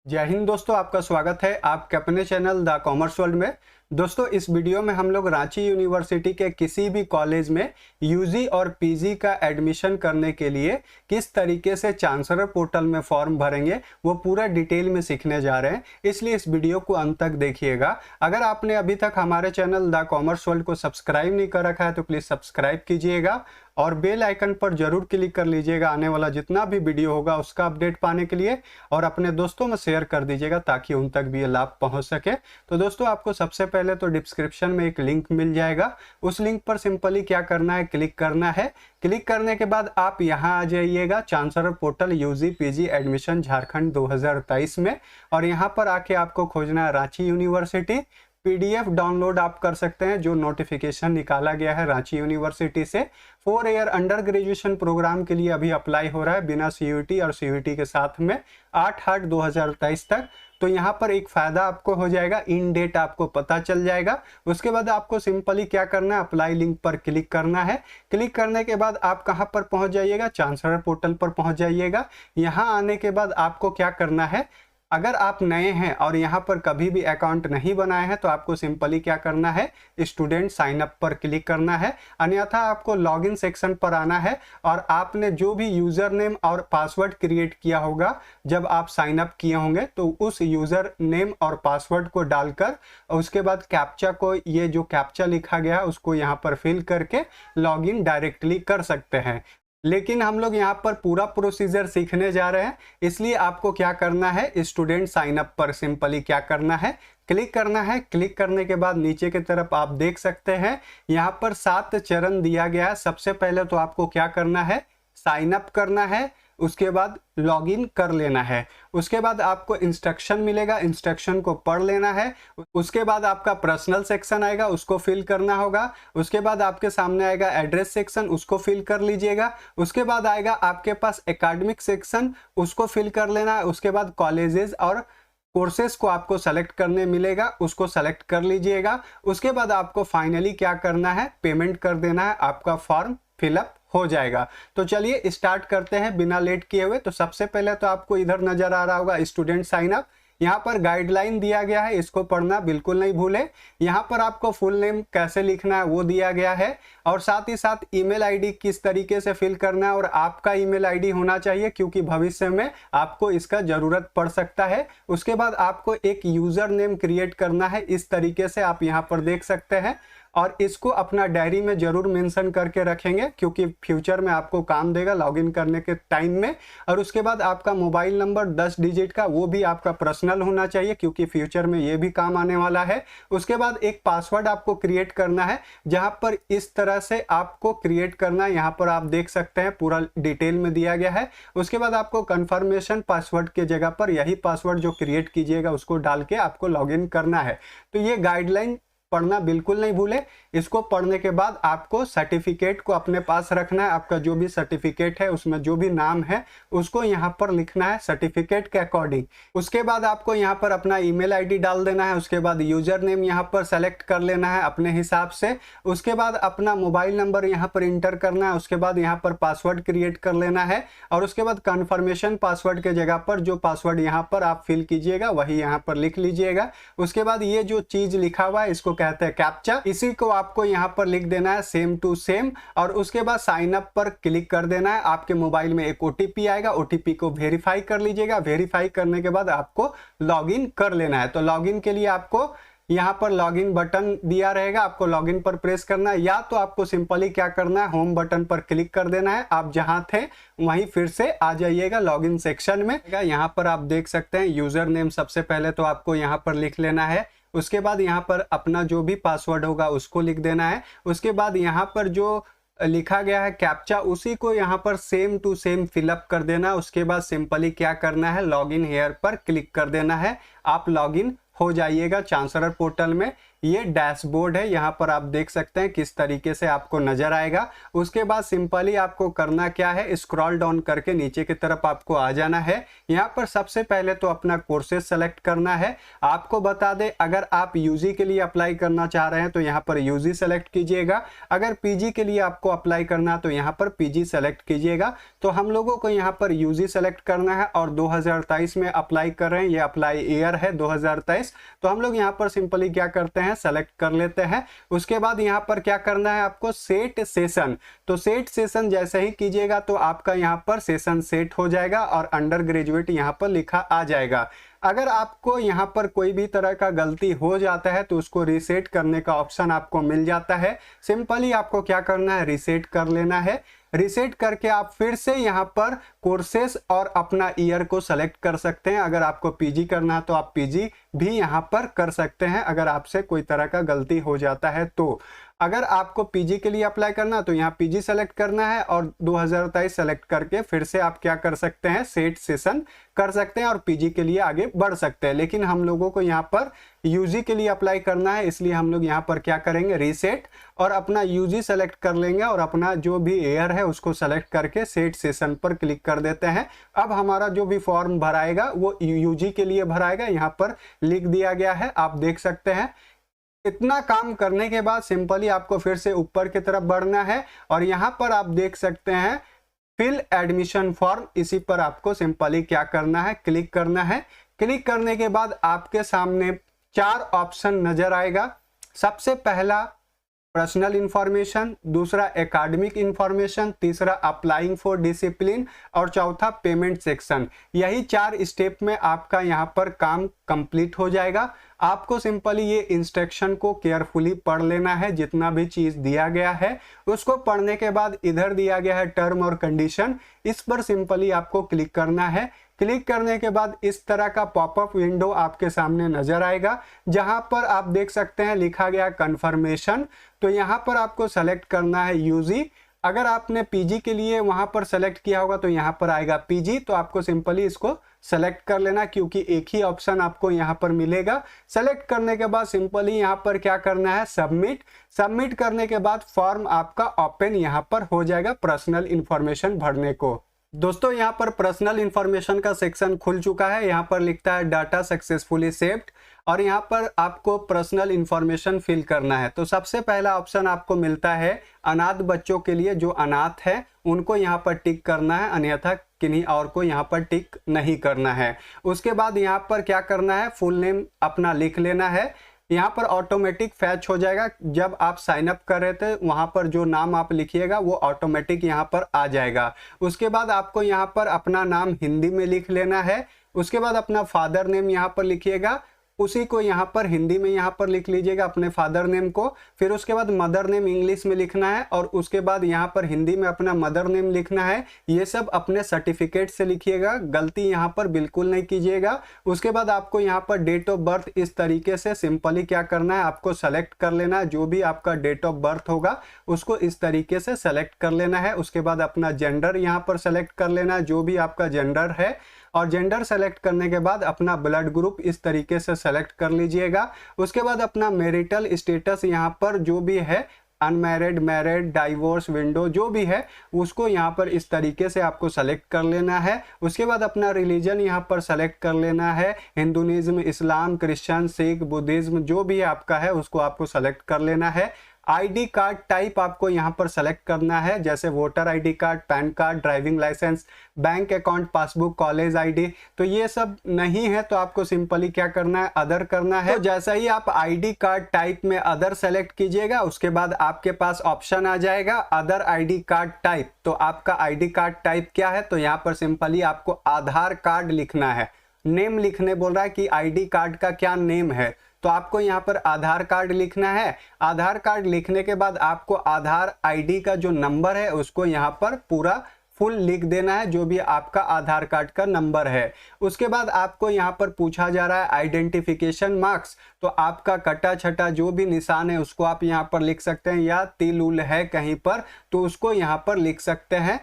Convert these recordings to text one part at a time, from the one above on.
जय हिंद दोस्तों, आपका स्वागत है आपके अपने चैनल द कॉमर्स वर्ल्ड में। दोस्तों, इस वीडियो में हम लोग रांची यूनिवर्सिटी के किसी भी कॉलेज में यूजी और पीजी का एडमिशन करने के लिए किस तरीके से चांसलर पोर्टल में फॉर्म भरेंगे वो पूरा डिटेल में सीखने जा रहे हैं, इसलिए इस वीडियो को अंत तक देखिएगा। अगर आपने अभी तक हमारे चैनल द कॉमर्स वर्ल्ड को सब्सक्राइब नहीं कर रखा है तो प्लीज़ सब्सक्राइब कीजिएगा और बेल आइकन पर जरूर क्लिक कर लीजिएगा आने वाला जितना भी वीडियो होगा उसका अपडेट पाने के लिए, और अपने दोस्तों में शेयर कर दीजिएगा ताकि उन तक भी ये लाभ पहुंच सके। तो दोस्तों, आपको सबसे पहले तो डिस्क्रिप्शन में एक लिंक मिल जाएगा, उस लिंक पर सिंपली क्या करना है, क्लिक करना है। क्लिक करने के बाद आप यहाँ आ जाइएगा chancellor portal UG PG admission Jharkhand 2023 में, और यहाँ पर आके आपको खोजना है रांची यूनिवर्सिटी। पीडीएफ डाउनलोड आप कर सकते हैं जो नोटिफिकेशन निकाला गया है रांची यूनिवर्सिटी से। 4 ईयर अंडर ग्रेजुएशन प्रोग्राम के लिए अभी अप्लाई हो रहा है बिना सीयूटी और सीयूटी के साथ में 8/8/2023 तक। तो यहाँ पर एक फायदा आपको हो जाएगा, इन डेट आपको पता चल जाएगा। उसके बाद आपको सिंपली क्या करना है, अप्लाई लिंक पर क्लिक करना है। क्लिक करने के बाद आप कहाँ पर पहुँच जाइएगा, चांसलर पोर्टल पर पहुँच जाइएगा। यहाँ आने के बाद आपको क्या करना है, अगर आप नए हैं और यहाँ पर कभी भी अकाउंट नहीं बनाए हैं तो आपको सिंपली क्या करना है, स्टूडेंट साइन अप पर क्लिक करना है। अन्यथा आपको लॉगिन सेक्शन पर आना है और आपने जो भी यूज़र नेम और पासवर्ड क्रिएट किया होगा जब आप साइन अप किए होंगे तो उस यूज़र नेम और पासवर्ड को डालकर उसके बाद कैप्चा को, ये जो कैप्चा लिखा गया है उसको यहाँ पर फिल करके लॉगिन डायरेक्टली कर सकते हैं। लेकिन हम लोग यहाँ पर पूरा प्रोसीजर सीखने जा रहे हैं, इसलिए आपको क्या करना है, स्टूडेंट साइन अप पर सिंपली क्या करना है, क्लिक करना है। क्लिक करने के बाद नीचे की तरफ आप देख सकते हैं यहाँ पर 7 चरण दिया गया है। सबसे पहले तो आपको क्या करना है, साइन अप करना है, उसके बाद लॉगिन कर लेना है। उसके बाद आपको इंस्ट्रक्शन मिलेगा, इंस्ट्रक्शन को पढ़ लेना है। उसके बाद आपका पर्सनल सेक्शन आएगा, उसको फिल करना होगा। उसके बाद आपके सामने आएगा एड्रेस सेक्शन, उसको फिल कर लीजिएगा। उसके बाद आएगा आपके पास एकेडमिक सेक्शन, उसको फिल कर लेना है। उसके बाद कॉलेजेस और कोर्सेज को आपको सेलेक्ट करने मिलेगा, उसको सेलेक्ट कर लीजिएगा। उसके बाद आपको फाइनली क्या करना है, पेमेंट कर देना है, आपका फॉर्म फिलअप हो जाएगा। तो चलिए स्टार्ट करते हैं बिना लेट किए हुए। तो सबसे पहले तो आपको इधर नजर आ रहा होगा स्टूडेंट साइन अप, यहाँ पर गाइडलाइन दिया गया है, इसको पढ़ना बिल्कुल नहीं भूले। यहाँ पर आपको फुल नेम कैसे लिखना है वो दिया गया है, और साथ ही साथ ईमेल आईडी किस तरीके से फिल करना है, और आपका ईमेल आईडी होना चाहिए क्योंकि भविष्य में आपको इसका जरूरत पड़ सकता है। उसके बाद आपको एक यूजर नेम क्रिएट करना है, इस तरीके से आप यहाँ पर देख सकते हैं, और इसको अपना डायरी में जरूर मेंशन करके रखेंगे क्योंकि फ्यूचर में आपको काम देगा लॉगिन करने के टाइम में। और उसके बाद आपका मोबाइल नंबर 10 डिजिट का, वो भी आपका पर्सनल होना चाहिए क्योंकि फ्यूचर में ये भी काम आने वाला है। उसके बाद एक पासवर्ड आपको क्रिएट करना है, जहां पर इस तरह से आपको क्रिएट करना है, यहाँ पर आप देख सकते हैं पूरा डिटेल में दिया गया है। उसके बाद आपको कंफर्मेशन पासवर्ड के जगह पर यही पासवर्ड जो क्रिएट कीजिएगा उसको डाल के आपको लॉगिन करना है। तो ये गाइडलाइन पढ़ना बिल्कुल नहीं भूले। इसको पढ़ने के बाद आपको सर्टिफिकेट को अपने पास रखना है, आपका जो भी सर्टिफिकेट है उसमें जो भी नाम है उसको यहाँ पर लिखना है सर्टिफिकेट के अकॉर्डिंग। उसके बाद आपको यहाँ पर अपना ईमेल आईडी डाल देना है। उसके बाद यूजर नेम यहाँ पर सेलेक्ट कर लेना है अपने हिसाब से। उसके बाद अपना मोबाइल नंबर यहाँ पर इंटर करना है। उसके बाद यहाँ पर पासवर्ड क्रिएट कर लेना है, और उसके बाद कन्फर्मेशन पासवर्ड के जगह पर जो पासवर्ड यहाँ पर आप फिल कीजिएगा वही यहाँ पर लिख लीजिएगा। उसके बाद ये जो चीज लिखा हुआ है इसको कहते हैं कैप्चा, इसी को आपको यहाँ पर लिख देना है सेम टू सेम, और उसके बाद साइन अप पर क्लिक कर देना है। आपके मोबाइल में एक ओटीपी आएगा, ओटीपी को वेरीफाई कर लीजिएगा। वेरीफाई करने के बाद आपको लॉगिन कर लेना है। तो लॉगिन के लिए आपको यहाँ पर लॉगिन बटन दिया रहेगा, आपको लॉगिन पर प्रेस करना है, या तो आपको सिंपली क्या करना है, होम बटन पर क्लिक कर देना है। आप जहां थे वहीं फिर से आ जाइएगा लॉगिन सेक्शन में। यहाँ पर आप देख सकते हैं यूजर नेम सबसे पहले तो आपको यहाँ पर लिख लेना है। उसके बाद यहाँ पर अपना जो भी पासवर्ड होगा उसको लिख देना है। उसके बाद यहाँ पर जो लिखा गया है कैप्चा उसी को यहाँ पर सेम टू सेम फिलअप कर देना। उसके बाद सिंपली क्या करना है, लॉगिन हेयर पर क्लिक कर देना है। आप लॉगिन हो जाइएगा चांसलर पोर्टल में। ये डैशबोर्ड है, यहाँ पर आप देख सकते हैं किस तरीके से आपको नजर आएगा। उसके बाद सिंपली आपको करना क्या है, स्क्रॉल डाउन करके नीचे की तरफ आपको आ जाना है। यहाँ पर सबसे पहले तो अपना कोर्सेज सेलेक्ट करना है। आपको बता दें, अगर आप यूजी के लिए अप्लाई करना चाह रहे हैं तो यहाँ पर यूजी सेलेक्ट कीजिएगा, अगर पीजी के लिए आपको अप्लाई करना तो यहाँ पर पीजी सेलेक्ट कीजिएगा। तो हम लोगों को यहाँ पर यूजी सेलेक्ट करना है और 2023 में अप्लाई कर रहे हैं, ये अप्लाई ईयर है 2023। तो हम लोग यहाँ पर सिंपली क्या करते हैं, सेलेक्ट कर लेते हैं। उसके बाद यहाँ पर क्या करना है आपको, सेट सेशन। तो सेट सेशन जैसे ही कीजिएगा तो आपका यहाँ पर सेशन सेट हो जाएगा और अंडर ग्रेजुएट यहाँ पर लिखा आ जाएगा। अगर आपको यहाँ पर कोई भी तरह का गलती हो जाता है तो उसको रीसेट करने का ऑप्शन आपको मिल जाता है। सिंपली आपको क्या करना है, रीसेट कर लेना है। रीसेट करके आप फिर से यहाँ पर कोर्सेस और अपना ईयर को सेलेक्ट कर सकते हैं। अगर आपको पीजी करना है तो आप पीजी भी यहाँ पर कर सकते हैं, अगर आपसे कोई तरह का गलती हो जाता है तो। अगर आपको पीजी के लिए अप्लाई करना तो यहाँ पीजी सेलेक्ट करना है और 2023 सेलेक्ट करके फिर से आप क्या कर सकते हैं, सेट सेशन कर सकते हैं और पीजी के लिए आगे बढ़ सकते हैं। लेकिन हम लोगों को यहाँ पर यूजी के लिए अप्लाई करना है, इसलिए हम लोग यहाँ पर क्या करेंगे, रीसेट और अपना यूजी सेलेक्ट कर लेंगे और अपना जो भी ईयर है उसको सेलेक्ट करके सेट सेशन पर क्लिक कर देते हैं। अब हमारा जो भी फॉर्म भराएगा वो यूजी के लिए भराएगा, यहाँ पर लिख दिया गया है, आप देख सकते हैं। इतना काम करने के बाद सिंपली आपको फिर से ऊपर की तरफ बढ़ना है और यहाँ पर आप देख सकते हैं फिल एडमिशन फॉर्म, इसी पर आपको सिंपली क्या करना है, क्लिक करना है। क्लिक करने के बाद आपके सामने 4 ऑप्शन नजर आएगा। सबसे पहला पर्सनल इंफॉर्मेशन, दूसरा एकेडमिक इंफॉर्मेशन, तीसरा अप्लाइंग फॉर डिसिप्लिन और चौथा पेमेंट सेक्शन। यही 4 स्टेप में आपका यहाँ पर काम कंप्लीट हो जाएगा। आपको सिंपली ये इंस्ट्रक्शन को केयरफुली पढ़ लेना है, जितना भी चीज दिया गया है उसको पढ़ने के बाद इधर दिया गया है टर्म और कंडीशन, इस पर सिंपली आपको क्लिक करना है। क्लिक करने के बाद इस तरह का पॉपअप विंडो आपके सामने नजर आएगा, जहां पर आप देख सकते हैं लिखा गया कंफर्मेशन। तो यहां पर आपको सेलेक्ट करना है यूजी। अगर आपने पीजी के लिए वहां पर सेलेक्ट किया होगा तो यहां पर आएगा पीजी, तो आपको सिंपली इसको सेलेक्ट कर लेना, क्योंकि एक ही ऑप्शन आपको यहां पर मिलेगा। सेलेक्ट करने के बाद सिंपली यहां पर क्या करना है, सबमिट। सबमिट करने के बाद फॉर्म आपका ओपन यहां पर हो जाएगा पर्सनल इंफॉर्मेशन भरने को। दोस्तों यहाँ पर पर्सनल इंफॉर्मेशन का सेक्शन खुल चुका है, यहाँ पर लिखता है डाटा सक्सेसफुली सेव्ड और यहाँ पर आपको पर्सनल इंफॉर्मेशन फिल करना है। तो सबसे पहला ऑप्शन आपको मिलता है अनाथ बच्चों के लिए, जो अनाथ है उनको यहाँ पर टिक करना है, अन्यथा किन्हीं और को यहाँ पर टिक नहीं करना है। उसके बाद यहाँ पर क्या करना है, फुल नेम अपना लिख लेना है। यहाँ पर ऑटोमेटिक फैच हो जाएगा, जब आप साइन अप कर रहे थे वहां पर जो नाम आप लिखिएगा वो ऑटोमेटिक यहाँ पर आ जाएगा। उसके बाद आपको यहाँ पर अपना नाम हिंदी में लिख लेना है। उसके बाद अपना फादर नेम यहाँ पर लिखिएगा, उसी को यहाँ पर हिंदी में यहाँ पर लिख लीजिएगा अपने फादर नेम को। फिर उसके बाद मदर नेम इंग्लिश में लिखना है और उसके बाद यहाँ पर हिंदी में अपना मदर नेम लिखना है। ये सब अपने सर्टिफिकेट से लिखिएगा, गलती यहाँ पर बिल्कुल नहीं कीजिएगा। उसके बाद आपको यहाँ पर डेट ऑफ बर्थ इस तरीके से सिंपली क्या करना है, आपको सेलेक्ट कर लेना है। जो भी आपका डेट ऑफ बर्थ होगा उसको इस तरीके से सेलेक्ट कर लेना है। उसके बाद अपना जेंडर यहाँ पर सेलेक्ट कर लेना है, जो भी आपका जेंडर है, और जेंडर सेलेक्ट करने के बाद अपना ब्लड ग्रुप इस तरीके से सेलेक्ट कर लीजिएगा। उसके बाद अपना मैरिटल स्टेटस यहाँ पर जो भी है, अनमैरिड, मैरिड, डाइवोर्स, विंडो जो भी है उसको यहाँ पर इस तरीके से आपको सेलेक्ट कर लेना है। उसके बाद अपना रिलीजन यहाँ पर सेलेक्ट कर लेना है, हिंदुइज्म, इस्लाम, क्रिश्चियन, सिख, बुद्धिज्म जो भी आपका है उसको आपको सेलेक्ट कर लेना है। आईडी कार्ड टाइप आपको यहाँ पर सेलेक्ट करना है, जैसे voter ID card, pan card, driving licence, bank account, passbook, college ID. तो ये सब नहीं है तो आपको सिंपली क्या करना है, अदर करना है। तो जैसा ही आप आईडी कार्ड टाइप में अदर सेलेक्ट कीजिएगा उसके बाद आपके पास ऑप्शन आ जाएगा अदर आईडी कार्ड टाइप। तो आपका आईडी कार्ड टाइप क्या है, तो यहाँ पर सिंपली आपको आधार कार्ड लिखना है। नेम लिखने बोल रहा है कि आईडी कार्ड का क्या नेम है, तो आपको यहाँ पर आधार कार्ड लिखना है। आधार कार्ड लिखने के बाद आपको आधार आईडी का जो नंबर है उसको यहाँ पर पूरा फुल लिख देना है, जो भी आपका आधार कार्ड का नंबर है। उसके बाद आपको यहाँ पर पूछा जा रहा है आइडेंटिफिकेशन मार्क्स, तो आपका कटा छटा जो भी निशान है उसको आप यहाँ पर लिख सकते हैं, या तिल उल है कहीं पर तो उसको यहाँ पर लिख सकते हैं।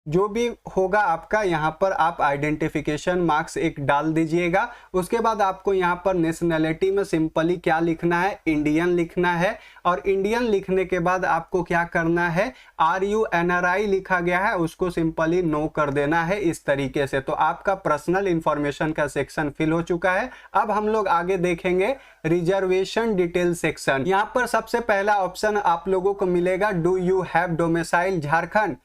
जो भी होगा आपका यहाँ पर आप आइडेंटिफिकेशन मार्क्स एक डाल दीजिएगा। उसके बाद आपको यहाँ पर नेशनैलिटी में सिंपली क्या लिखना है, इंडियन लिखना है। और इंडियन लिखने के बाद आपको क्या करना है, RU/NRI लिखा गया है उसको सिंपली नो कर देना है इस तरीके से। तो आपका पर्सनल इंफॉर्मेशन का सेक्शन फिल हो चुका है। अब हम लोग आगे देखेंगे रिजर्वेशन डिटेल सेक्शन। यहाँ पर सबसे पहला ऑप्शन आप लोगों को मिलेगा, do you have domicile Jharkhand.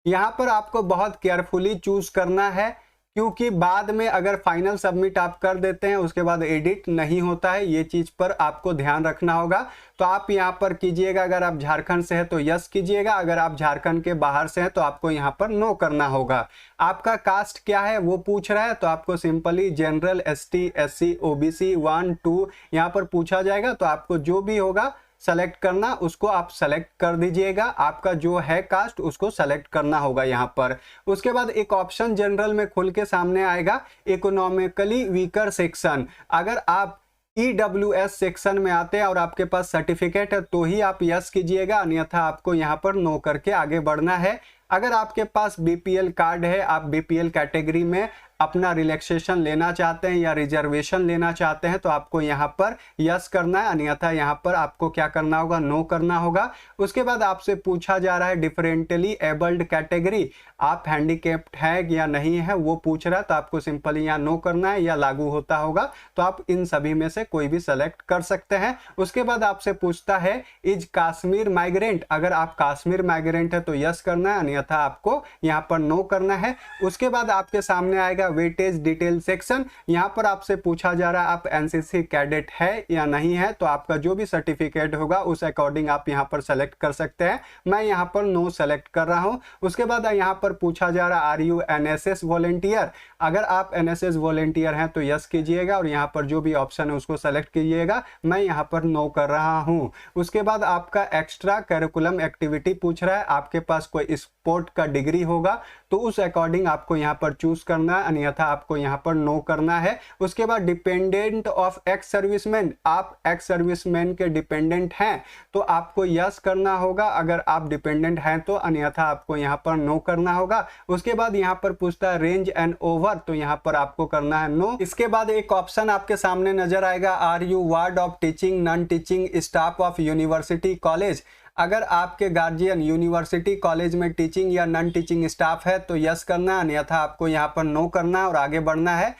यहाँ पर आपको बहुत केयरफुली चूज करना है, क्योंकि बाद में अगर फाइनल सबमिट आप कर देते हैं उसके बाद एडिट नहीं होता है, ये चीज पर आपको ध्यान रखना होगा। तो आप यहाँ पर कीजिएगा, अगर आप झारखंड से हैं तो यस कीजिएगा, अगर आप झारखंड के बाहर से हैं तो आपको यहाँ पर नो करना होगा। आपका कास्ट क्या है वो पूछ रहा है, तो आपको simply general, ST, SC, OBC 1, 2 यहाँ पर पूछा जाएगा। तो आपको जो भी होगा सेलेक्ट करना, उसको आप सेलेक्ट कर दीजिएगा। आपका जो है कास्ट उसको सेलेक्ट करना होगा यहाँ पर। उसके बाद एक ऑप्शन जनरल में खुल के सामने आएगा, इकोनॉमिकली वीकर सेक्शन। अगर आप EWS सेक्शन में आते हैं और आपके पास सर्टिफिकेट है तो ही आप यस कीजिएगा, अन्यथा आपको यहाँ पर नो करके आगे बढ़ना है। अगर आपके पास BPL कार्ड है, आप BPL कैटेगरी में अपना रिलैक्सेशन लेना चाहते हैं या रिजर्वेशन लेना चाहते हैं, तो आपको यहाँ पर यस करना है, अन्यथा यहाँ पर आपको क्या करना होगा, नो करना होगा। उसके बाद आपसे पूछा जा रहा है डिफरेंटली एबल्ड कैटेगरी, आप हैंडीकैप्ड है या नहीं है वो पूछ रहा है, तो आपको सिंपली यहाँ नो करना है या लागू होता होगा, तो आप इन सभी में से कोई भी सेलेक्ट कर सकते हैं। उसके बाद आपसे पूछता है इज कश्मीर माइग्रेंट, अगर आप कश्मीर माइग्रेंट है तो यस करना है, अन्यथा आपको यहाँ पर नो करना है। उसके बाद आपके सामने आएगा वेटेज डिटेल सेक्शन। यहाँ पर आपसे पूछा जा रहा है आप NCC कैडेट है या नहीं है, तो आपका जो भी सर्टिफिकेट होगा उस अकॉर्डिंग आप यहाँ पर सेलेक्ट कर सकते हैं। मैं यहाँ पर नो सेलेक्ट कर रहा हूँ। उसके बाद यहाँ पर पूछा जा रहा है आर यू NSS वॉलेंटियर, अगर आप NSS वॉलेंटियर हैं तो यस कीजिएगा और यहाँ पर जो भी ऑप्शन है उसको सेलेक्ट कीजिएगा। मैं यहाँ पर नो कर रहा हूँ। उसके बाद आपका एक्स्ट्रा करिकुलम एक्टिविटी पूछ रहा है, आपके पास कोई स्पोर्ट का डिग्री होगा तो उस अकॉर्डिंग आपको यहाँ पर चूज करना है, अन्यथा आपको यहाँ पर नो करना है। उसके बाद डिपेंडेंट ऑफ एक्स सर्विसमैन, आप एक्स सर्विसमैन के डिपेंडेंट हैं तो आपको यस करना होगा, अगर आप डिपेंडेंट हैं तो, अन्यथा आपको यहाँ पर नो करना होगा। उसके बाद यहाँ पर पूछता है रेंज एंड ओवर, तो यहाँ पर आपको करना है नो। इसके बाद एक ऑप्शन आपके सामने नजर आएगा, are you ward of teaching non teaching staff of university college, अगर आपके गार्जियन यूनिवर्सिटी कॉलेज में टीचिंग या नॉन टीचिंग स्टाफ है तो यस करना है, अन्यथा आपको यहाँ पर नो करना है और आगे बढ़ना है।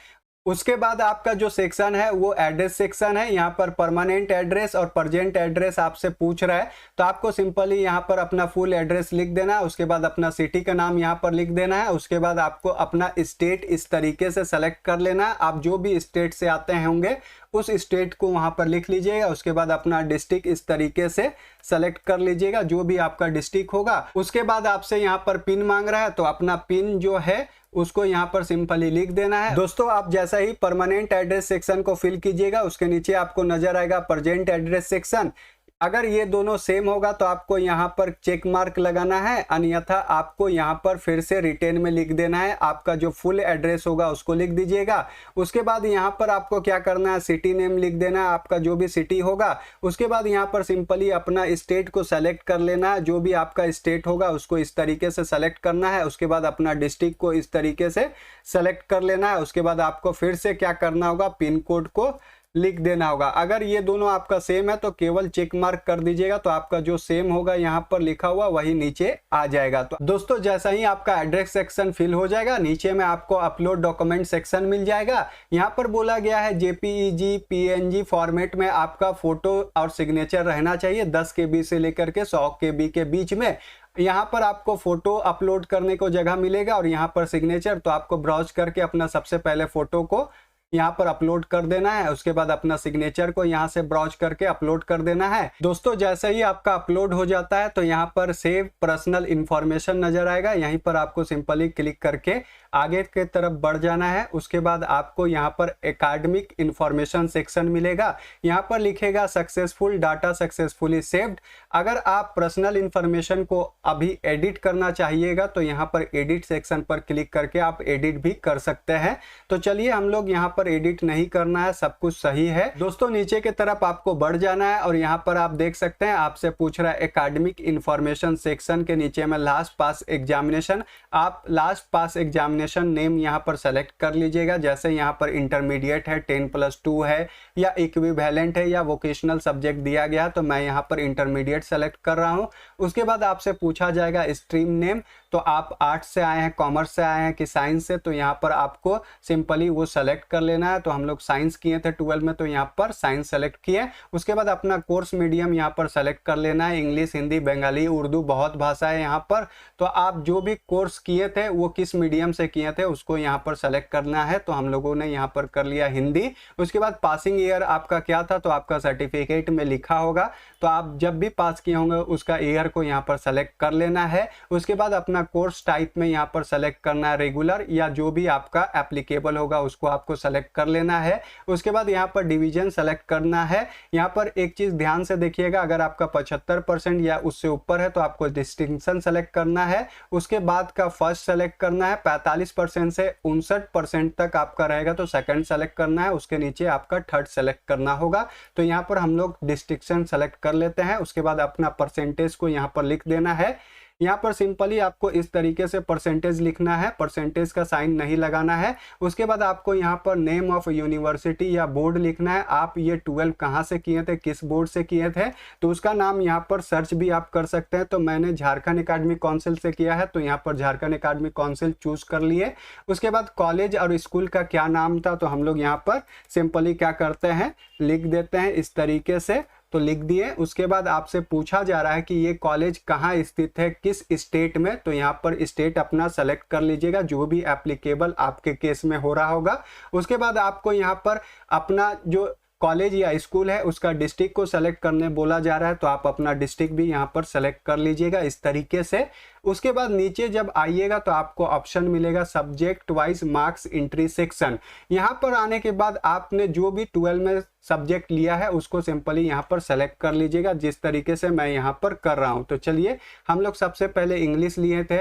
उसके बाद आपका जो सेक्शन है वो एड्रेस सेक्शन है। यहाँ पर परमानेंट एड्रेस और प्रेजेंट एड्रेस आपसे पूछ रहा है, तो आपको सिंपली यहाँ पर अपना फुल एड्रेस लिख देना है। उसके बाद अपना सिटी का नाम यहाँ पर लिख देना है। उसके बाद आपको अपना स्टेट इस तरीके से सेलेक्ट कर लेना है। आप जो भी स्टेट से आते होंगे उस स्टेट को वहाँ पर लिख लीजिएगा। उसके बाद अपना डिस्ट्रिक्ट इस तरीके से सेलेक्ट कर लीजिएगा, जो भी आपका डिस्ट्रिक्ट होगा। उसके बाद आपसे यहाँ पर पिन मांग रहा है, तो अपना पिन जो है उसको यहाँ पर सिंपली लिख देना है। दोस्तों आप जैसा ही परमानेंट एड्रेस सेक्शन को फिल कीजिएगा उसके नीचे आपको नजर आएगा प्रेजेंट एड्रेस सेक्शन। अगर ये दोनों सेम होगा तो आपको यहाँ पर चेक मार्क लगाना है, अन्यथा आपको यहाँ पर फिर से रिटेन में लिख देना है। आपका जो फुल एड्रेस होगा उसको लिख दीजिएगा। उसके बाद यहाँ पर आपको क्या करना है, सिटी नेम लिख देना है, आपका जो भी सिटी होगा। उसके बाद यहाँ पर सिंपली अपना स्टेट को सेलेक्ट कर लेना है, जो भी आपका स्टेट होगा उसको इस तरीके से सेलेक्ट करना है। उसके बाद अपना डिस्ट्रिक्ट को इस तरीके से सेलेक्ट कर लेना है। उसके बाद आपको फिर से क्या करना होगा, पिन कोड को लिख देना होगा। अगर ये दोनों आपका सेम है तो केवल चेक मार्क कर दीजिएगा, तो आपका जो सेम होगा यहाँ पर लिखा हुआ वही नीचे आ जाएगा। तो दोस्तों जैसा ही आपका एड्रेस सेक्शन फिल हो जाएगा, नीचे में आपको अपलोड डॉक्यूमेंट सेक्शन मिल जाएगा। यहाँ पर बोला गया है JPEG PNG फॉर्मेट में आपका फोटो और सिग्नेचर रहना चाहिए 10 KB से लेकर के 100 KB के बीच में। यहाँ पर आपको फोटो अपलोड करने को जगह मिलेगा और यहाँ पर सिग्नेचर, तो आपको ब्राउज करके अपना सबसे पहले फोटो को यहाँ पर अपलोड कर देना है। उसके बाद अपना सिग्नेचर को यहाँ से ब्राउज करके अपलोड कर देना है। दोस्तों जैसे ही आपका अपलोड हो जाता है तो यहाँ पर सेव पर्सनल इंफॉर्मेशन नजर आएगा, यहीं पर आपको सिंपली क्लिक करके आगे की तरफ बढ़ जाना है। उसके बाद आपको यहाँ पर एकेडमिक इंफॉर्मेशन सेक्शन मिलेगा, यहाँ पर लिखेगा सक्सेसफुल डाटा सक्सेसफुली सेव्ड। अगर आप पर्सनल इंफॉर्मेशन को अभी एडिट करना चाहिएगा तो यहाँ पर एडिट सेक्शन पर क्लिक करके आप एडिट भी कर सकते हैं। तो चलिए हम लोग यहाँ पर एडिट नहीं करना है, सब कुछ सही है। दोस्तों नीचे की तरफ आपको बढ़ जाना है और यहाँ पर आप देख सकते हैं आपसे पूछ रहा है एकेडमिक इंफॉर्मेशन सेक्शन के नीचे में लास्ट पास एग्जामिनेशन। आप लास्ट पास एग्जामिनेशन नेम यहाँ पर सेलेक्ट कर लीजिएगा। जैसे यहाँ पर इंटरमीडिएट है, 10+2 है या इक्विवेलेंट है या वोकेशनल सब्जेक्ट दिया गया, तो मैं यहाँ पर इंटरमीडिएट सेलेक्ट कर रहा हूँ। उसके बाद आपसे पूछा जाएगा स्ट्रीम नेम, तो आप आर्ट्स से आए हैं, कॉमर्स से आए हैं कि साइंस से, तो यहाँ पर आपको सिंपली वो सेलेक्ट कर लेना है। तो हम लोग साइंस किए थे 12 में, तो यहाँ पर साइंस सेलेक्ट किए। उसके बाद अपना कोर्स मीडियम यहाँ पर सेलेक्ट कर लेना है, इंग्लिश, हिंदी, बंगाली, उर्दू, बहुत भाषा है यहाँ पर। तो आप जो भी कोर्स किए थे वो किस मीडियम से किए थे उसको यहाँ पर सेलेक्ट करना है। तो हम लोगों ने यहाँ पर कर लिया हिंदी। उसके बाद पासिंग ईयर आपका क्या था, तो आपका सर्टिफिकेट में लिखा होगा, तो आप जब भी पास किए होंगे उसका ईयर को यहाँ पर सेलेक्ट कर लेना है। उसके बाद अपना कोर्स टाइप में यहाँ पर सेलेक्ट करना है, रेगुलर या जो भी आपका एप्लीकेबल होगा उसको आपको सेलेक्ट कर लेना है। उसके बाद यहाँ पर डिवीजन सेलेक्ट करना है। यहाँ पर एक चीज ध्यान से देखिएगा, अगर आपका 75% या उससे ऊपर है तो आपको डिस्टिंक्शन सेलेक्ट करना है। उसके बाद का फर्स्ट सेलेक्ट करना है। 45% से 59% तक आपका रहेगा तो सेकंड सेलेक्ट करना है। उसके नीचे आपका थर्ड सेलेक्ट करना होगा। तो यहाँ पर हम लोग डिस्टिंक्शन सेलेक्ट कर लेते हैं। उसके बाद अपना परसेंटेज को यहाँ पर लिख देना है। यहाँ पर सिंपली आपको इस तरीके से परसेंटेज लिखना है, परसेंटेज का साइन नहीं लगाना है। उसके बाद आपको यहाँ पर नेम ऑफ यूनिवर्सिटी या बोर्ड लिखना है। आप ये 12 कहाँ से किए थे, किस बोर्ड से किए थे, तो उसका नाम यहाँ पर सर्च भी आप कर सकते हैं। तो मैंने झारखंड एकेडमिक काउंसिल से किया है, तो यहाँ पर झारखंड एकेडमिक काउंसिल चूज कर लिए। उसके बाद कॉलेज और स्कूल का क्या नाम था, तो हम लोग यहाँ पर सिंपली क्या करते हैं, लिख देते हैं इस तरीके से। तो लिख दिए। उसके बाद आपसे पूछा जा रहा है कि ये कॉलेज कहाँ स्थित है, किस स्टेट में, तो यहाँ पर स्टेट अपना सेलेक्ट कर लीजिएगा जो भी एप्लीकेबल आपके केस में हो रहा होगा। उसके बाद आपको यहाँ पर अपना जो कॉलेज या स्कूल है उसका डिस्ट्रिक्ट को सेलेक्ट करने बोला जा रहा है, तो आप अपना डिस्ट्रिक्ट भी यहाँ पर सेलेक्ट कर लीजिएगा इस तरीके से। उसके बाद नीचे जब आइएगा तो आपको ऑप्शन मिलेगा subject wise marks entry section. यहाँ पर आने के बाद आपने जो भी 12 में सब्जेक्ट लिया है उसको सिंपली यहाँ पर सेलेक्ट कर लीजिएगा, जिस तरीके से मैं यहाँ पर कर रहा हूँ। तो चलिए, हम लोग सबसे पहले इंग्लिश लिए थे,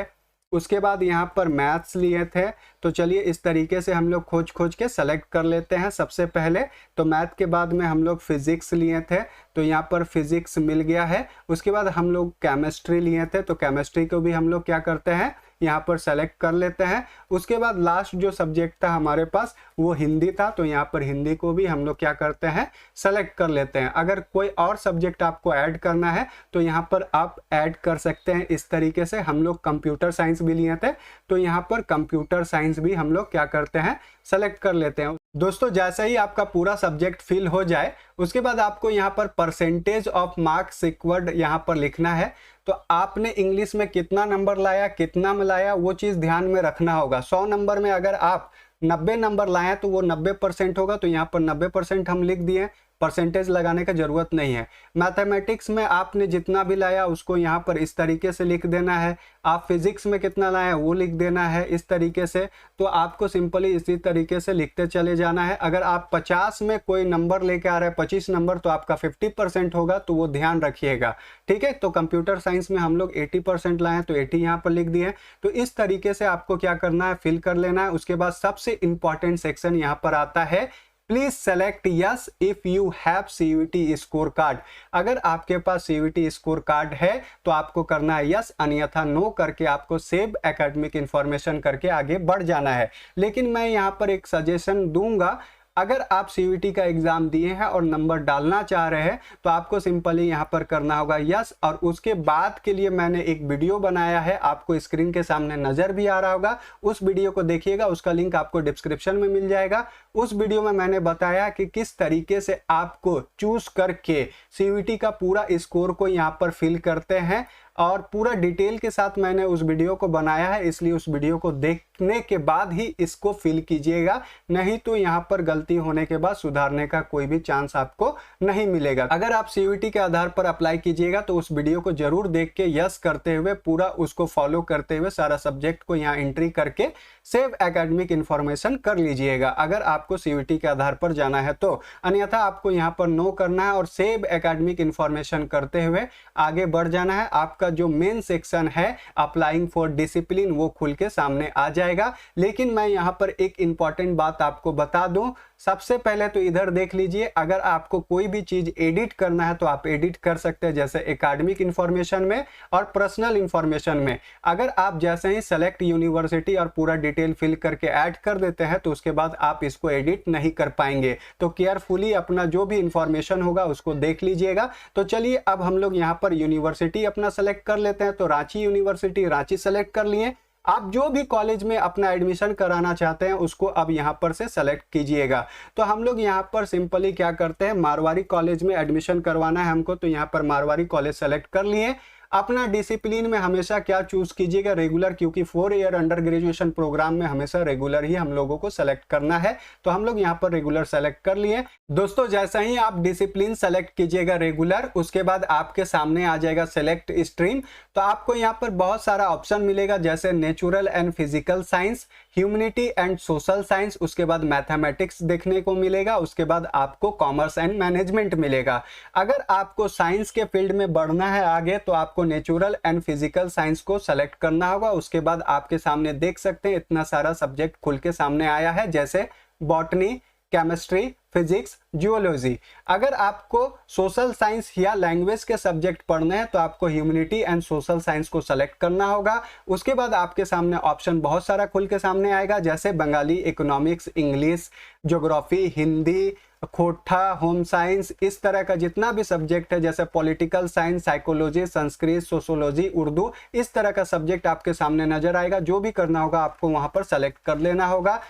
उसके बाद यहाँ पर मैथ्स लिए थे। तो चलिए इस तरीके से हम लोग खोज के सेलेक्ट कर लेते हैं। सबसे पहले तो मैथ के बाद में हम लोग फिजिक्स लिए थे, तो यहाँ पर फिजिक्स मिल गया है। उसके बाद हम लोग केमिस्ट्री लिए थे, तो केमिस्ट्री को भी हम लोग क्या करते हैं, यहाँ पर सेलेक्ट कर लेते हैं। उसके बाद लास्ट जो सब्जेक्ट था हमारे पास वो हिंदी था, तो यहाँ पर हिंदी को भी हम लोग क्या करते हैं, सेलेक्ट कर लेते हैं। अगर कोई और सब्जेक्ट आपको ऐड करना है तो यहाँ पर आप ऐड कर सकते हैं इस तरीके से। हम लोग कंप्यूटर साइंस भी लिए थे, तो यहाँ पर कंप्यूटर साइंस भी हम लोग क्या करते हैं, सेलेक्ट कर लेते हैं। दोस्तों जैसे ही आपका पूरा सब्जेक्ट फिल हो जाए उसके बाद आपको यहाँ पर परसेंटेज ऑफ मार्क्स सिक्वर्ड यहाँ पर लिखना है। तो आपने इंग्लिश में कितना नंबर लाया, कितना में लाया, वो चीज़ ध्यान में रखना होगा। 100 नंबर में अगर आप 90 नंबर लाए तो वो 90% होगा, तो यहाँ पर 90% हम लिख दिए, परसेंटेज लगाने का जरूरत नहीं है। मैथमेटिक्स में आपने जितना भी लाया उसको यहाँ पर इस तरीके से लिख देना है। आप फिजिक्स में कितना लाए वो लिख देना है इस तरीके से। तो आपको सिंपली इसी तरीके से लिखते चले जाना है। अगर आप 50 में कोई नंबर लेके आ रहे हैं, 25 नंबर, तो आपका 50% होगा, तो वो ध्यान रखिएगा, ठीक है। तो कंप्यूटर साइंस में हम लोग 80% लाए तो 80 यहाँ पर लिख दिए। तो इस तरीके से आपको क्या करना है, फिल कर लेना है। उसके बाद सबसे इंपॉर्टेंट सेक्शन यहाँ पर आता है, please select yes if you have CUET score card. अगर आपके पास सीयूईटी स्कोर कार्ड है तो आपको करना है यस, अन्यथा नो करके आपको सेव एकेडमिक इंफॉर्मेशन करके आगे बढ़ जाना है। लेकिन मैं यहाँ पर एक सजेशन दूंगा, अगर आप सीयूईटी का एग्जाम दिए हैं और नंबर डालना चाह रहे हैं तो आपको सिंपली यहाँ पर करना होगा यस। और उसके बाद के लिए मैंने एक वीडियो बनाया है, आपको स्क्रीन के सामने नजर भी आ रहा होगा, उस वीडियो को देखिएगा, उसका लिंक आपको डिस्क्रिप्शन में मिल जाएगा। उस वीडियो में मैंने बताया कि किस तरीके से आपको चूज करके सीयूईटी का पूरा स्कोर को यहाँ पर फिल करते हैं, और पूरा डिटेल के साथ मैंने उस वीडियो को बनाया है, इसलिए उस वीडियो को देखने के बाद ही इसको फिल कीजिएगा, नहीं तो यहाँ पर गलती होने के बाद सुधारने का कोई भी चांस आपको नहीं मिलेगा। अगर आप सीयूईटी के आधार पर अप्लाई कीजिएगा तो उस वीडियो को जरूर देख के यस करते हुए, पूरा उसको फॉलो करते हुए सारा सब्जेक्ट को यहाँ एंट्री करके सेव एकेडमिक इंफॉर्मेशन कर लीजिएगा, अगर आपको सीयूईटी के आधार पर जाना है तो। अन्यथा आपको यहाँ पर नो करना है और सेव एकेडमिक इंफॉर्मेशन करते हुए आगे बढ़ जाना है। आपका जो मेन सेक्शन है अप्लाइंग फॉर डिसिप्लिन वो खुल के सामने आ जाएगा। जाएगा। लेकिन मैं यहाँ पर एक इंपॉर्टेंट बात आपको बता दूं, सबसे पहले तो इधर देख लीजिए, अगर आपको कोई भी चीज एडिट करना है तो आप एडिट कर सकते हैं, जैसे एकेडमिक इंफॉर्मेशन में और पर्सनल इंफॉर्मेशन में। अगर आप जैसे ही सेलेक्ट यूनिवर्सिटी और पूरा डिटेल फिल करके ऐड कर देते हैं तो उसके बाद आप इसको एडिट नहीं कर पाएंगे। तो केयरफुली अपना जो भी इंफॉर्मेशन होगा उसको देख लीजिएगा। तो चलिए अब हम लोग यहाँ पर यूनिवर्सिटी अपना सेलेक्ट कर लेते हैं। तो रांची यूनिवर्सिटी रांची सेलेक्ट कर लिए। आप जो भी कॉलेज में अपना एडमिशन कराना चाहते हैं उसको अब यहां पर से सेलेक्ट कीजिएगा। तो हम लोग यहां पर सिंपली क्या करते हैं, मारवाड़ी कॉलेज में एडमिशन करवाना है हमको, तो यहां पर मारवाड़ी कॉलेज सेलेक्ट कर लिए। अपना डिसिप्लिन में हमेशा क्या चूज कीजिएगा, रेगुलर, क्योंकि 4 ईयर अंडर ग्रेजुएशन प्रोग्राम में हमेशा रेगुलर ही हम लोगों को सेलेक्ट करना है। तो हम लोग यहाँ पर रेगुलर सेलेक्ट कर लिए। दोस्तों जैसा ही आप डिसिप्लिन सेलेक्ट कीजिएगा रेगुलर, उसके बाद आपके सामने आ जाएगा सेलेक्ट स्ट्रीम। तो आपको यहाँ पर बहुत सारा ऑप्शन मिलेगा, जैसे natural and physical science, humanity and social science, उसके बाद मैथमेटिक्स देखने को मिलेगा, उसके बाद आपको कॉमर्स एंड मैनेजमेंट मिलेगा। अगर आपको साइंस के फील्ड में बढ़ना है आगे तो आपको नेचुरल एंड फिजिकल साइंस को सेलेक्ट करना होगा। उसके बाद आपके सामने देख सकते हैं इतना सारा सब्जेक्ट खुल के सामने आया है, जैसे बॉटनी, केमिस्ट्री, फिजिक्स, जियोलॉजी। अगर आपको सोशल साइंस या लैंग्वेज के सब्जेक्ट पढ़ने हैं तो आपको ह्यूमैनिटी एंड सोशल साइंस को सेलेक्ट करना होगा। उसके बाद आपके सामने ऑप्शन बहुत सारा खुल के सामने आएगा, जैसे Bengali, economics, English, geography, Hindi, खोटा, होम साइंस, इस तरह का जितना भी सब्जेक्ट है, जैसे political science, psychology, Sanskrit, sociology, Urdu, इस तरह का सब्जेक्ट आपके सामने नजर आएगा। जो भी करना होगा आपको वहां पर सेलेक्ट कर लेना होगा।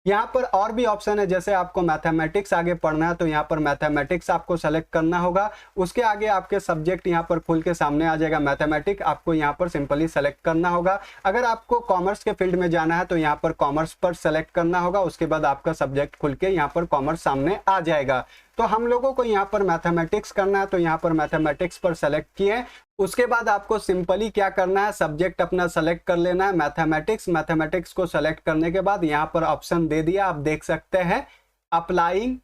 यहाँ पर और भी ऑप्शन है, जैसे आपको मैथमेटिक्स आगे पढ़ना है तो यहाँ पर मैथमेटिक्स आपको सेलेक्ट करना होगा। उसके आगे आपके सब्जेक्ट यहाँ पर खुल के सामने आ जाएगा मैथमेटिक्स, आपको यहाँ पर सिंपली सेलेक्ट करना होगा। अगर आपको कॉमर्स के फील्ड में जाना है तो यहाँ पर कॉमर्स पर सेलेक्ट करना होगा। उसके बाद आपका सब्जेक्ट खुल के यहाँ पर कॉमर्स सामने आ जाएगा। तो हम लोगों को यहाँ पर मैथमेटिक्स करना है तो यहाँ पर मैथमेटिक्स पर सेलेक्ट किए। उसके बाद आपको सिंपली क्या करना है, सब्जेक्ट अपना सेलेक्ट कर लेना है मैथमेटिक्स। मैथमेटिक्स को सेलेक्ट करने के बाद यहाँ पर ऑप्शन दे दिया, आप देख सकते हैं applying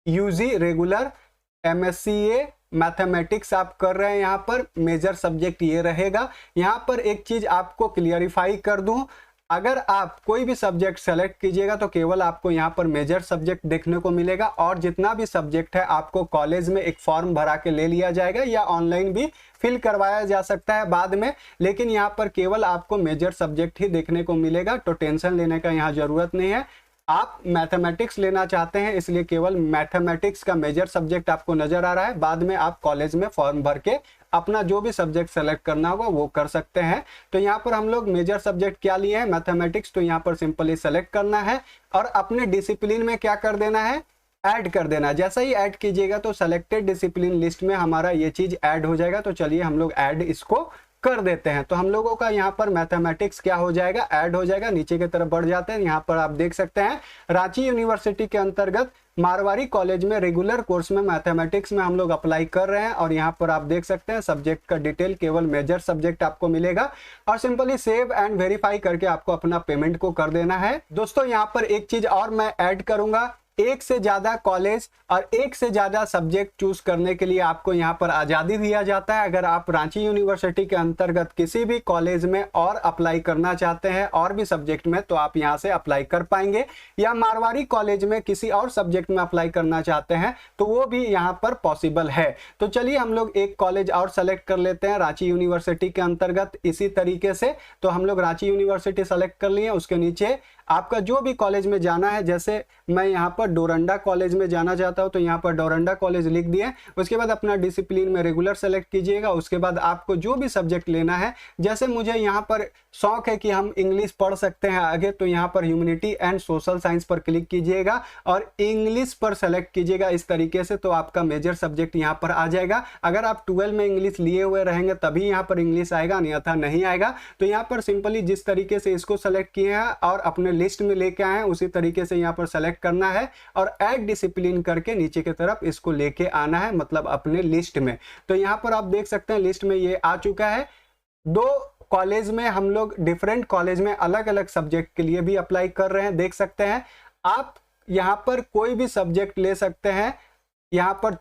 UG regular MSCA mathematics आप कर रहे हैं। यहाँ पर मेजर सब्जेक्ट ये रहेगा। यहाँ पर एक चीज आपको क्लियरिफाई कर दूं, अगर आप कोई भी सब्जेक्ट सेलेक्ट कीजिएगा तो केवल आपको यहाँ पर मेजर सब्जेक्ट देखने को मिलेगा, और जितना भी सब्जेक्ट है आपको कॉलेज में एक फॉर्म भरा के ले लिया जाएगा या ऑनलाइन भी फिल करवाया जा सकता है बाद में। लेकिन यहाँ पर केवल आपको मेजर सब्जेक्ट ही देखने को मिलेगा, तो टेंशन लेने का यहाँ जरूरत नहीं है। आप मैथमेटिक्स लेना चाहते हैं इसलिए केवल मैथमेटिक्स का मेजर सब्जेक्ट आपको नजर आ रहा है। बाद में आप कॉलेज में फॉर्म भर के अपना जो भी सब्जेक्ट सेलेक्ट करना होगा वो कर सकते हैं। तो यहाँ पर हम लोग मेजर सब्जेक्ट क्या लिए हैं, मैथमेटिक्स, तो यहाँ पर सिंपली सेलेक्ट करना है और अपने डिसिप्लिन में क्या कर देना है, ऐड कर देना। जैसा ही ऐड कीजिएगा तो सेलेक्टेड डिसिप्लिन लिस्ट में हमारा ये चीज ऐड हो जाएगा। तो चलिए हम लोग ऐड इसको कर देते हैं। तो हम लोगों का यहाँ पर मैथमेटिक्स क्या हो जाएगा, ऐड हो जाएगा। नीचे की तरफ बढ़ जाते हैं, यहाँ पर आप देख सकते हैं रांची यूनिवर्सिटी के अंतर्गत मारवाड़ी कॉलेज में रेगुलर कोर्स में मैथमेटिक्स में हम लोग अप्लाई कर रहे हैं। और यहाँ पर आप देख सकते हैं सब्जेक्ट का डिटेल, केवल मेजर सब्जेक्ट आपको मिलेगा। और सिंपली सेव एंड वेरीफाई करके आपको अपना पेमेंट को कर देना है। दोस्तों यहाँ पर एक चीज और मैं ऐड करूंगा, एक से ज्यादा कॉलेज और एक से ज्यादा सब्जेक्ट चूज करने के लिए आपको यहाँ पर आजादी दिया जाता है। अगर आप रांची यूनिवर्सिटी के अंतर्गत किसी भी कॉलेज में और अप्लाई करना चाहते हैं और भी सब्जेक्ट में, तो आप यहाँ से अप्लाई कर पाएंगे, या मारवाड़ी कॉलेज में किसी और सब्जेक्ट में अप्लाई करना चाहते हैं तो वो भी यहाँ पर पॉसिबल है। तो चलिए हम लोग एक कॉलेज और सेलेक्ट कर लेते हैं रांची यूनिवर्सिटी के अंतर्गत इसी तरीके से। तो हम लोग रांची यूनिवर्सिटी सेलेक्ट कर लिए। उसके नीचे आपका जो भी कॉलेज में जाना है, जैसे मैं यहाँ पर डोरंडा कॉलेज में जाना चाहता हूँ तो यहाँ पर डोरंडा कॉलेज लिख दिए। उसके बाद अपना डिसिप्लिन में रेगुलर सेलेक्ट कीजिएगा। उसके बाद आपको जो भी सब्जेक्ट लेना है, जैसे मुझे यहाँ पर शौक है कि हम इंग्लिश पढ़ सकते हैं आगे, तो यहाँ पर ह्यूमैनिटी एंड सोशल साइंस पर क्लिक कीजिएगा और इंग्लिश पर सेलेक्ट कीजिएगा इस तरीके से। तो आपका मेजर सब्जेक्ट यहाँ पर आ जाएगा। अगर आप 12 में इंग्लिश लिए हुए रहेंगे तभी यहाँ पर इंग्लिश आएगा, अन्यथा नहीं आएगा। तो यहाँ पर सिंपली जिस तरीके से इसको सेलेक्ट किए हैं और अपने लिस्ट में लेके आए हैं उसी तरीके से यहाँ पर सेलेक्ट करना है और ऐड डिसिप्लिन करके नीचे की तरफ इसको लेके आना है, मतलब अपने लिस्ट में। तो यहाँ पर आप देख सकते हैं लिस्ट में ये आ चुका है। 2 कॉलेज में हम लोग डिफरेंट कॉलेज में अलग अलग सब्जेक्ट के लिए भी अप्लाई कर रहे हैं। देख सकते हैं आप यहाँ पर कोई भी सब्जेक्ट ले सकते हैं, यहाँ पर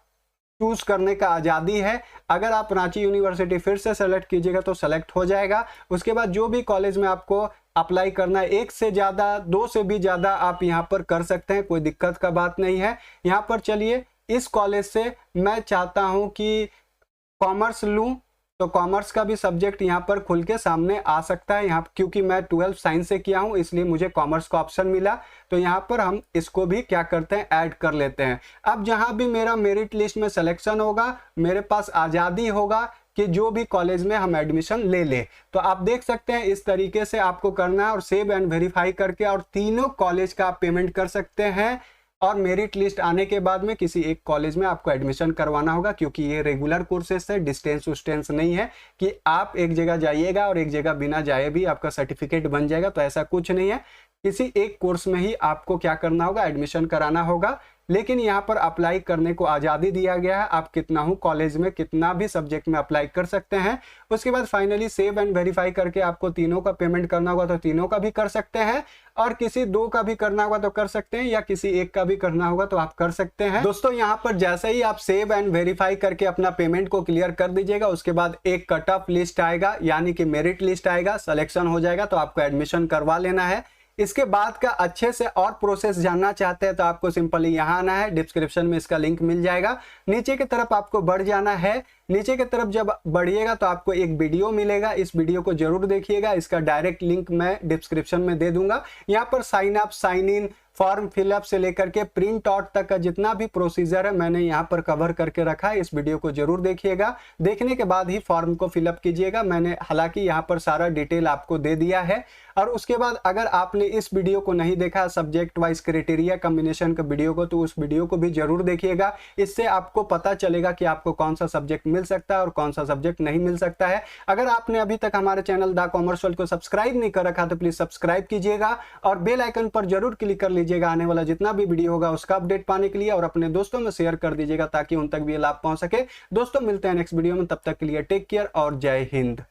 चूज करने का आज़ादी है। अगर आप रांची यूनिवर्सिटी फिर से सेलेक्ट कीजिएगा तो सेलेक्ट हो जाएगा। उसके बाद जो भी कॉलेज में आपको अप्लाई करना है। एक से ज़्यादा, दो से भी ज़्यादा आप यहाँ पर कर सकते हैं, कोई दिक्कत का बात नहीं है। यहाँ पर चलिए, इस कॉलेज से मैं चाहता हूँ कि कॉमर्स लूँ, तो कॉमर्स का भी सब्जेक्ट यहाँ पर खुल के सामने आ सकता है। यहाँ क्योंकि मैं 12th साइंस से किया हूँ इसलिए मुझे कॉमर्स का ऑप्शन मिला, तो यहाँ पर हम इसको भी क्या करते हैं, ऐड कर लेते हैं। अब जहाँ भी मेरा मेरिट लिस्ट में सिलेक्शन होगा, मेरे पास आज़ादी होगा कि जो भी कॉलेज में हम एडमिशन ले ले। तो आप देख सकते हैं इस तरीके से आपको करना है और सेव एंड वेरीफाई करके और तीनों कॉलेज का आप पेमेंट कर सकते हैं। और मेरिट लिस्ट आने के बाद में किसी एक कॉलेज में आपको एडमिशन करवाना होगा, क्योंकि ये रेगुलर कोर्सेस है, डिस्टेंस उस्टेंस नहीं है कि आप एक जगह जाइएगा और एक जगह बिना जाए भी आपका सर्टिफिकेट बन जाएगा, तो ऐसा कुछ नहीं है। किसी एक कोर्स में ही आपको क्या करना होगा, एडमिशन कराना होगा। लेकिन यहाँ पर अप्लाई करने को आज़ादी दिया गया है, आप कितना हो कॉलेज में कितना भी सब्जेक्ट में अप्लाई कर सकते हैं। उसके बाद फाइनली सेव एंड वेरीफाई करके आपको तीनों का पेमेंट करना होगा, तो तीनों का भी कर सकते हैं, और किसी दो का भी करना होगा तो कर सकते हैं, या किसी एक का भी करना होगा तो आप कर सकते हैं। दोस्तों यहाँ पर जैसे ही आप सेव एंड वेरीफाई करके अपना पेमेंट को क्लियर कर दीजिएगा, उसके बाद एक कट ऑफ लिस्ट आएगा, यानी कि मेरिट लिस्ट आएगा, सिलेक्शन हो जाएगा तो आपको एडमिशन करवा लेना है। इसके बाद का अच्छे से और प्रोसेस जानना चाहते हैं तो आपको सिंपली यहाँ आना है, डिस्क्रिप्शन में इसका लिंक मिल जाएगा। नीचे की तरफ आपको बढ़ जाना है। नीचे की तरफ जब बढ़िएगा तो आपको एक वीडियो मिलेगा, इस वीडियो को जरूर देखिएगा, इसका डायरेक्ट लिंक मैं डिस्क्रिप्शन में दे दूंगा। यहाँ पर sign up, sign in, form fill up से लेकर के प्रिंट आउट तक का जितना भी प्रोसीजर है मैंने यहाँ पर कवर करके रखा है। इस वीडियो को जरूर देखिएगा, देखने के बाद ही फॉर्म को फिलअप कीजिएगा। मैंने हालांकि यहाँ पर सारा डिटेल आपको दे दिया है। और उसके बाद अगर आपने इस वीडियो को नहीं देखा, सब्जेक्ट वाइज क्राइटेरिया कॉम्बिनेशन का वीडियो को, तो उस वीडियो को भी जरूर देखिएगा। इससे आपको पता चलेगा कि आपको कौन सा सब्जेक्ट मिल सकता है और कौन सा सब्जेक्ट नहीं मिल सकता है। अगर आपने अभी तक हमारे चैनल द कॉमर्स वर्ल्ड को सब्सक्राइब नहीं कर रखा तो प्लीज सब्सक्राइब कीजिएगा और बेल आइकन पर जरूर क्लिक कर लीजिएगा आने वाला जितना भी वीडियो होगा उसका अपडेट पाने के लिए, और अपने दोस्तों में शेयर कर दीजिएगा ताकि उन तक भी लाभ पहुंच सके। दोस्तों मिलते हैं नेक्स्ट वीडियो में, तब तक के लिए टेक केयर और जय हिंद।